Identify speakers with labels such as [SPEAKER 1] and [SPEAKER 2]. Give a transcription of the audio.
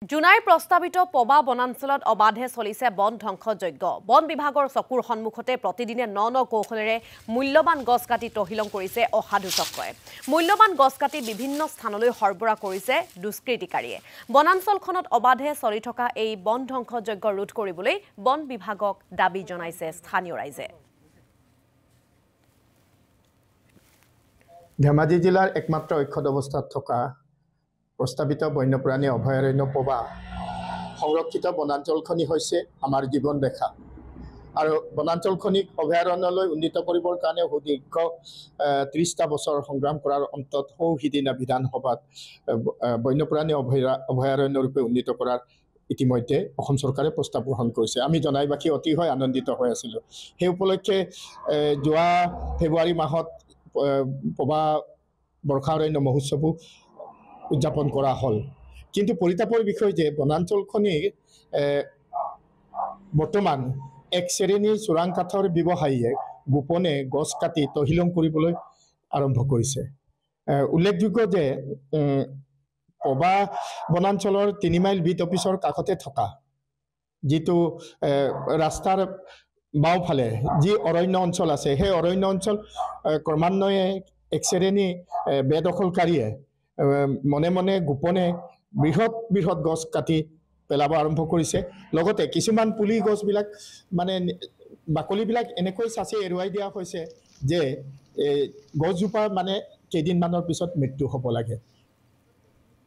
[SPEAKER 1] জুনাইৰ প্ৰস্তাৱিত পবা বনাঞ্চলত অবাধে চলিছে বন ধ্বংসযজ্ঞ। বন বিভাগৰ চকুৰ সন্মুখতে প্ৰতিদিনে ন কৌশলেৰে মূল্যৱান গছ কাটি তহিলং কৰিছে অসাধু চক্ৰই। মূল্যৱান গছ কাটি বিভিন্ন স্থানলৈ সৰবৰাহ কৰিছে দুষ্কৃতিকাৰীয়ে। বনাঞ্চলখনত অবাধে চলি থকা এই বন ধ্বংসযজ্ঞ ৰোধ কৰিবলৈ বন বিভাগক দাবী জনাইছে স্থানীয় ৰাইজে।
[SPEAKER 2] ধেমাজি জিলাৰ একমাত্ৰ অক্ষত অৱস্থাত থকা প্ৰস্তাৱিত বন্যপ্ৰাণী অভয়াৰণ্য পবা সংৰক্ষিত বনাঞ্চলখনি হৈছে আমাৰ জীৱন ৰেখা আৰু বনাঞ্চলখনিক অভয়াৰণ্যলৈ উন্নীত কৰিবৰ কাৰণে সুদীৰ্ঘ ৩০টা বছৰ সংগ্ৰাম কৰাৰ অন্তত সিদিনা বিধানসভাত বন্যপ্ৰাণী অভয়াৰণ্য ৰূপে উন্নীত কৰাৰ ইতিমধ্যে অসম চৰকাৰে প্ৰস্তাৱ গ্ৰহণ কৰিছে। আমি জনাইবাসী অতিশয় আনন্দিত হৈ আছিলোঁ। সেই উপলক্ষে যোৱা ফেব্ৰুৱাৰী মাহত পবা বৰ্ষাৰণ্য মহোৎসৱো উদযাপন কৰা হ'ল। কিন্তু পৰিতাপৰ বিষয় যে বনাঞ্চলখনিৰ বৰ্তমান এক শ্ৰেণীৰ চোৰাং কাঠৰ ব্যৱসায়ীয়ে গোপনে গছ কাটি তহিলং কৰিবলৈ আৰম্ভ কৰিছে। উল্লেখযোগ্য যে পবা বনাঞ্চলৰ ৩ মাইল বিট অফিচৰ কাষতে থকা যিটো ৰাস্তাৰ বাওঁফালে যি অৰণ্য অঞ্চল আছে, সেই অৰণ্য অঞ্চল ক্ৰমান্বয়ে এক শ্ৰেণী বেদখলকাৰীয়ে মনে মনে গোপনে বৃহৎ গছ কাটি পেলাব আৰম্ভ কৰিছে। লগতে কিছুমান পুলি গছবিলাক মানে বাকলিবিলাক এনেকৈ চাচি এৰুৱাই দিয়া হৈছে যে গছজোপা মানে কেইদিনমানৰ পিছত মৃত্যু হ'ব লাগে।